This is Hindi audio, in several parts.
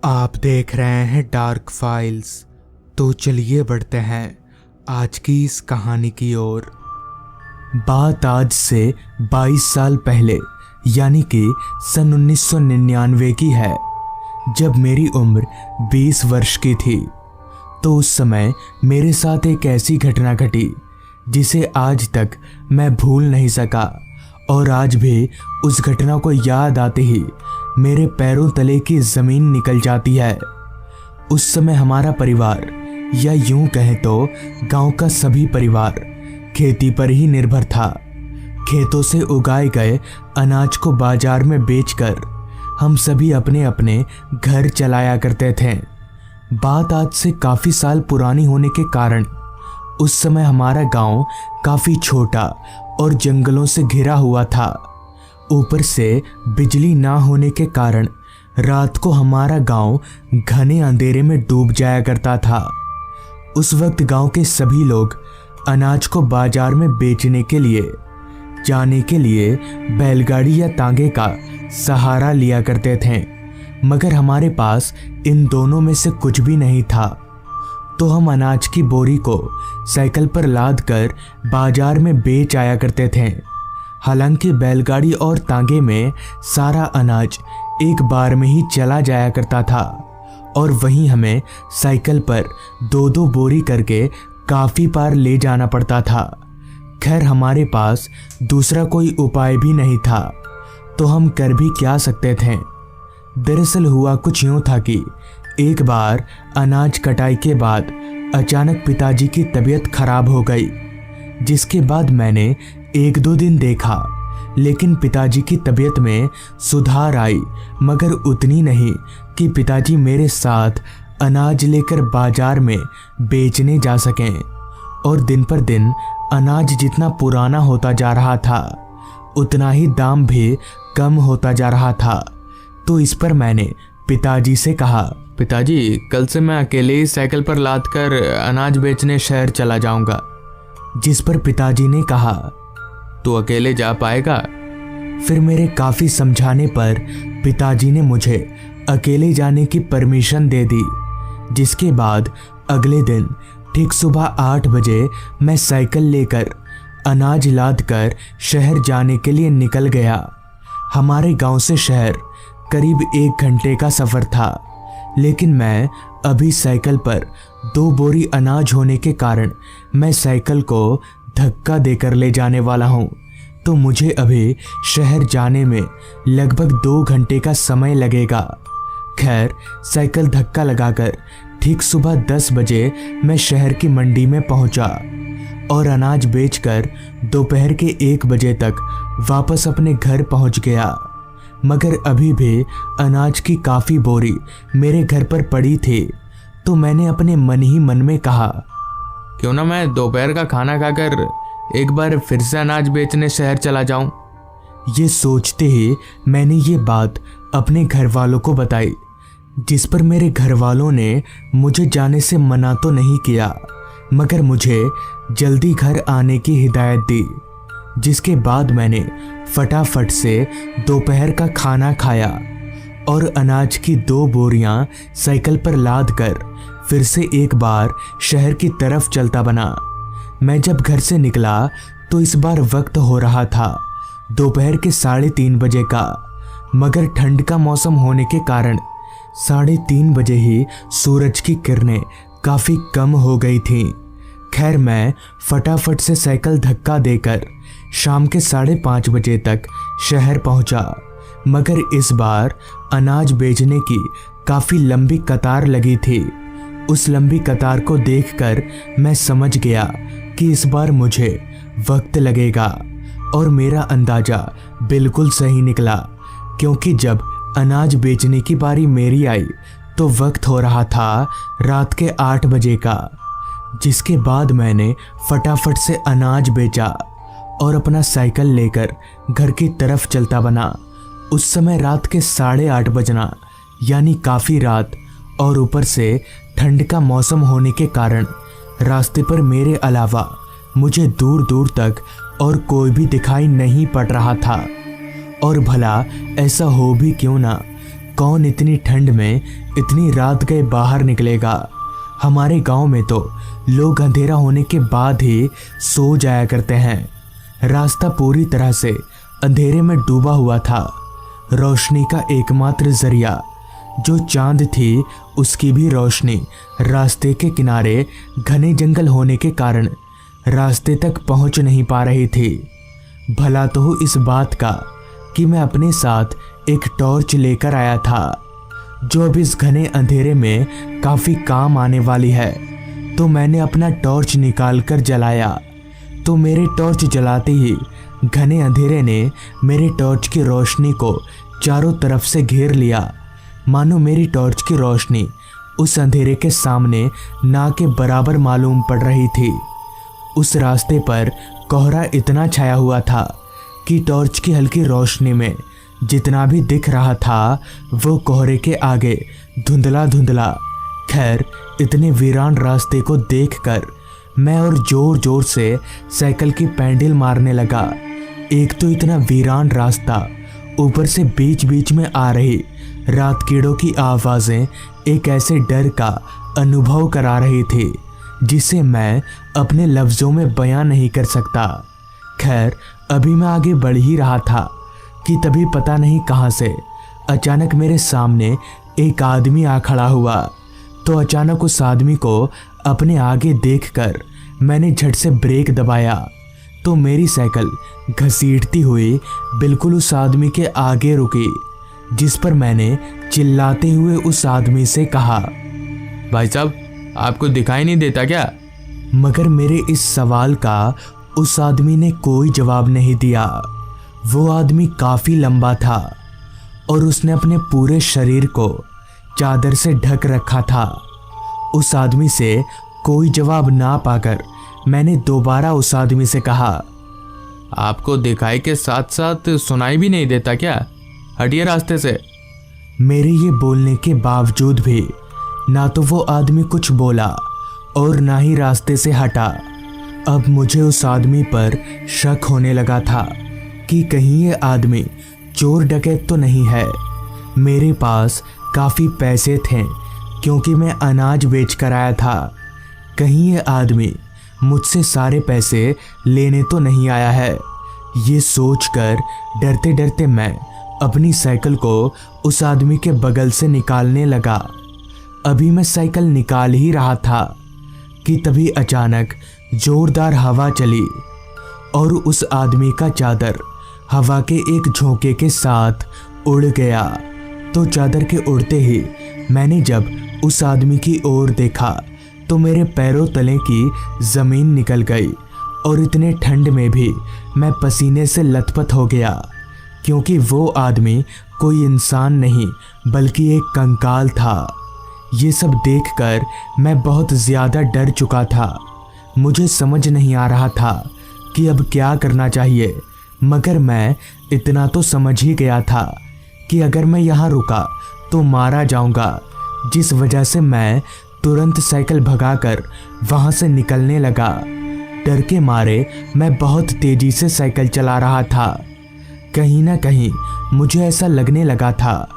आप देख रहे हैं डार्क फाइल्स। तो चलिए बढ़ते हैं आज की इस कहानी की ओर। बात आज से 22 साल पहले यानी कि सन 1999 की है, जब मेरी उम्र 20 वर्ष की थी। तो उस समय मेरे साथ एक ऐसी घटना घटी जिसे आज तक मैं भूल नहीं सका, और आज भी उस घटना को याद आते ही मेरे पैरों तले की ज़मीन निकल जाती है। उस समय हमारा परिवार, या यूं कहें तो गांव का सभी परिवार, खेती पर ही निर्भर था। खेतों से उगाए गए अनाज को बाजार में बेचकर हम सभी अपने अपने घर चलाया करते थे। बात आज से काफ़ी साल पुरानी होने के कारण उस समय हमारा गांव काफ़ी छोटा और जंगलों से घिरा हुआ था। ऊपर से बिजली ना होने के कारण रात को हमारा गांव घने अंधेरे में डूब जाया करता था। उस वक्त गांव के सभी लोग अनाज को बाजार में बेचने के लिए जाने के लिए बैलगाड़ी या तांगे का सहारा लिया करते थे, मगर हमारे पास इन दोनों में से कुछ भी नहीं था। तो हम अनाज की बोरी को साइकिल पर लाद कर बाजार में बेच आया करते थे। हालांकि बैलगाड़ी और तांगे में सारा अनाज एक बार में ही चला जाया करता था, और वहीं हमें साइकिल पर दो दो बोरी करके काफ़ी पार ले जाना पड़ता था। खैर, हमारे पास दूसरा कोई उपाय भी नहीं था, तो हम कर भी क्या सकते थे। दरअसल हुआ कुछ यूँ था कि एक बार अनाज कटाई के बाद अचानक पिताजी की तबीयत खराब हो गई, जिसके बाद मैंने एक दो दिन देखा, लेकिन पिताजी की तबीयत में सुधार आई, मगर उतनी नहीं कि पिताजी मेरे साथ अनाज लेकर बाजार में बेचने जा सकें। और दिन पर दिन अनाज जितना पुराना होता जा रहा था, उतना ही दाम भी कम होता जा रहा था। तो इस पर मैंने पिताजी से कहा, पिताजी, कल से मैं अकेले ही साइकिल पर लाद कर अनाज बेचने शहर चला जाऊंगा। जिस पर पिताजी ने कहा, तू अकेले जा पाएगा? फिर मेरे काफ़ी समझाने पर पिताजी ने मुझे अकेले जाने की परमिशन दे दी। जिसके बाद अगले दिन ठीक सुबह 8 बजे मैं साइकिल लेकर अनाज लाद कर शहर जाने के लिए निकल गया। हमारे गांव से शहर करीब 1 घंटे का सफ़र था, लेकिन मैं अभी साइकिल पर 2 बोरी अनाज होने के कारण मैं साइकिल को धक्का देकर ले जाने वाला हूँ। तो मुझे अभी शहर जाने में लगभग 2 घंटे का समय लगेगा। खैर, साइकिल धक्का लगाकर ठीक सुबह 10 बजे मैं शहर की मंडी में पहुंचा और अनाज बेचकर दोपहर के 1 बजे तक वापस अपने घर पहुंच गया। मगर अभी भी अनाज की काफ़ी बोरी मेरे घर पर पड़ी थी। तो मैंने अपने मन ही मन में कहा, क्यों ना मैं दोपहर का खाना खाकर एक बार फिर से अनाज बेचने शहर चला जाऊं। ये सोचते ही मैंने ये बात अपने घर वालों को बताई, जिस पर मेरे घर वालों ने मुझे जाने से मना तो नहीं किया, मगर मुझे जल्दी घर आने की हिदायत दी। जिसके बाद मैंने फटाफट से दोपहर का खाना खाया और अनाज की 2 बोरियां साइकिल पर लाद कर फिर से एक बार शहर की तरफ चलता बना। मैं जब घर से निकला तो इस बार वक्त हो रहा था दोपहर के 3:30 बजे का, मगर ठंड का मौसम होने के कारण 3:30 बजे ही सूरज की किरणें काफ़ी कम हो गई थीं। खैर, मैं फटाफट से साइकिल धक्का देकर शाम के 5:30 बजे तक शहर पहुंचा, मगर इस बार अनाज बेचने की काफ़ी लंबी कतार लगी थी। उस लंबी कतार को देखकर मैं समझ गया कि इस बार मुझे वक्त लगेगा, और मेरा अंदाज़ा बिल्कुल सही निकला, क्योंकि जब अनाज बेचने की बारी मेरी आई तो वक्त हो रहा था रात के 8 बजे का। जिसके बाद मैंने फटाफट से अनाज बेचा और अपना साइकिल लेकर घर की तरफ चलता बना। उस समय रात के 8:30 बजना, यानी काफ़ी रात, और ऊपर से ठंड का मौसम होने के कारण रास्ते पर मेरे अलावा मुझे दूर दूर तक और कोई भी दिखाई नहीं पड़ रहा था। और भला ऐसा हो भी क्यों ना, कौन इतनी ठंड में इतनी रात गए बाहर निकलेगा। हमारे गांव में तो लोग अंधेरा होने के बाद ही सो जाया करते हैं। रास्ता पूरी तरह से अंधेरे में डूबा हुआ था। रोशनी का एकमात्र जरिया जो चांद थी, उसकी भी रोशनी रास्ते के किनारे घने जंगल होने के कारण रास्ते तक पहुंच नहीं पा रही थी। भला तो हो इस बात का कि मैं अपने साथ एक टॉर्च लेकर आया था, जो अब इस घने अंधेरे में काफ़ी काम आने वाली है। तो मैंने अपना टॉर्च निकाल कर जलाया, तो मेरे टॉर्च जलाते ही घने अंधेरे ने मेरे टॉर्च की रोशनी को चारों तरफ से घेर लिया। मानो मेरी टॉर्च की रोशनी उस अंधेरे के सामने ना के बराबर मालूम पड़ रही थी। उस रास्ते पर कोहरा इतना छाया हुआ था कि टॉर्च की हल्की रोशनी में जितना भी दिख रहा था वो कोहरे के आगे धुंधला धुंधला। खैर, इतने वीरान रास्ते को देखकर मैं और जोर जोर से साइकिल की पैडल मारने लगा। एक तो इतना वीरान रास्ता, ऊपर से बीच बीच में आ रही रात कीड़ों की आवाज़ें एक ऐसे डर का अनुभव करा रही थी जिसे मैं अपने लफ्ज़ों में बयां नहीं कर सकता। खैर, अभी मैं आगे बढ़ ही रहा था कि तभी पता नहीं कहां से अचानक मेरे सामने एक आदमी आ खड़ा हुआ। तो अचानक उस आदमी को अपने आगे देखकर मैंने झट से ब्रेक दबाया, तो मेरी साइकिल घसीटती हुई बिल्कुल उस आदमी के आगे रुकी, जिस पर मैंने चिल्लाते हुए उस आदमी से कहा, भाई साहब, आपको दिखाई नहीं देता क्या? मगर मेरे इस सवाल का उस आदमी ने कोई जवाब नहीं दिया। वो आदमी काफ़ी लंबा था और उसने अपने पूरे शरीर को चादर से ढक रखा था। उस आदमी से कोई जवाब ना पाकर मैंने दोबारा उस आदमी से कहा, आपको दिखाई के साथ साथ सुनाई भी नहीं देता क्या? हटिए रास्ते से। मेरे ये बोलने के बावजूद भी ना तो वो आदमी कुछ बोला और ना ही रास्ते से हटा। अब मुझे उस आदमी पर शक होने लगा था कि कहीं ये आदमी चोर डकैत तो नहीं है। मेरे पास काफ़ी पैसे थे क्योंकि मैं अनाज बेच कर आया था। कहीं ये आदमी मुझसे सारे पैसे लेने तो नहीं आया है। ये सोचकर डरते डरते मैं अपनी साइकिल को उस आदमी के बगल से निकालने लगा। अभी मैं साइकिल निकाल ही रहा था कि तभी अचानक जोरदार हवा चली और उस आदमी का चादर हवा के एक झोंके के साथ उड़ गया। तो चादर के उड़ते ही मैंने जब उस आदमी की ओर देखा तो मेरे पैरों तले की ज़मीन निकल गई और इतने ठंड में भी मैं पसीने से लथपथ हो गया, क्योंकि वो आदमी कोई इंसान नहीं बल्कि एक कंकाल था। ये सब देखकर मैं बहुत ज़्यादा डर चुका था। मुझे समझ नहीं आ रहा था कि अब क्या करना चाहिए, मगर मैं इतना तो समझ ही गया था कि अगर मैं यहाँ रुका तो मारा जाऊँगा, जिस वजह से मैं तुरंत साइकिल भगाकर वहाँ से निकलने लगा। डर के मारे मैं बहुत तेज़ी से साइकिल चला रहा था। कहीं ना कहीं मुझे ऐसा लगने लगा था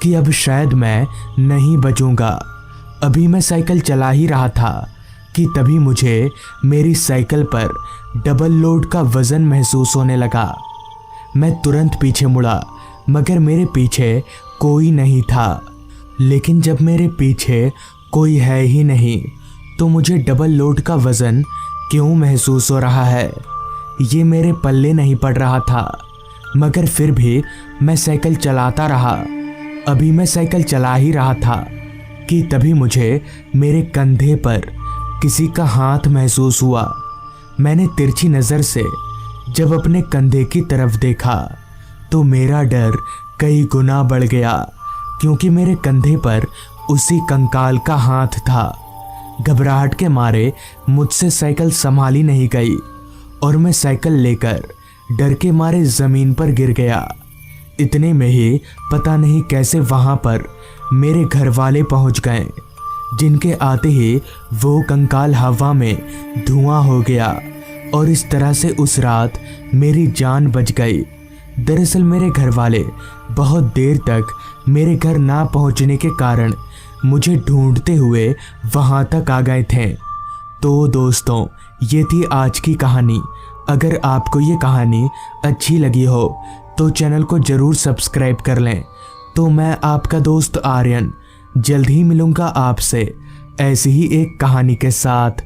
कि अब शायद मैं नहीं बचूंगा। अभी मैं साइकिल चला ही रहा था कि तभी मुझे मेरी साइकिल पर डबल लोड का वज़न महसूस होने लगा। मैं तुरंत पीछे मुड़ा, मगर मेरे पीछे कोई नहीं था। लेकिन जब मेरे पीछे कोई है ही नहीं तो मुझे डबल लोड का वज़न क्यों महसूस हो रहा है, ये मेरे पल्ले नहीं पड़ रहा था। मगर फिर भी मैं साइकिल चलाता रहा। अभी मैं साइकिल चला ही रहा था कि तभी मुझे मेरे कंधे पर किसी का हाथ महसूस हुआ। मैंने तिरछी नज़र से जब अपने कंधे की तरफ देखा तो मेरा डर कई गुना बढ़ गया, क्योंकि मेरे कंधे पर उसी कंकाल का हाथ था। घबराहट के मारे मुझसे साइकिल संभाली नहीं गई और मैं साइकिल लेकर डर के मारे ज़मीन पर गिर गया। इतने में ही पता नहीं कैसे वहाँ पर मेरे घर वाले पहुँच गए, जिनके आते ही वो कंकाल हवा में धुआं हो गया और इस तरह से उस रात मेरी जान बच गई। दरअसल मेरे घर वाले बहुत देर तक मेरे घर ना पहुंचने के कारण मुझे ढूंढते हुए वहां तक आ गए थे। तो दोस्तों, ये थी आज की कहानी। अगर आपको ये कहानी अच्छी लगी हो तो चैनल को ज़रूर सब्सक्राइब कर लें। तो मैं आपका दोस्त आर्यन जल्द ही मिलूँगा आपसे ऐसी ही एक कहानी के साथ।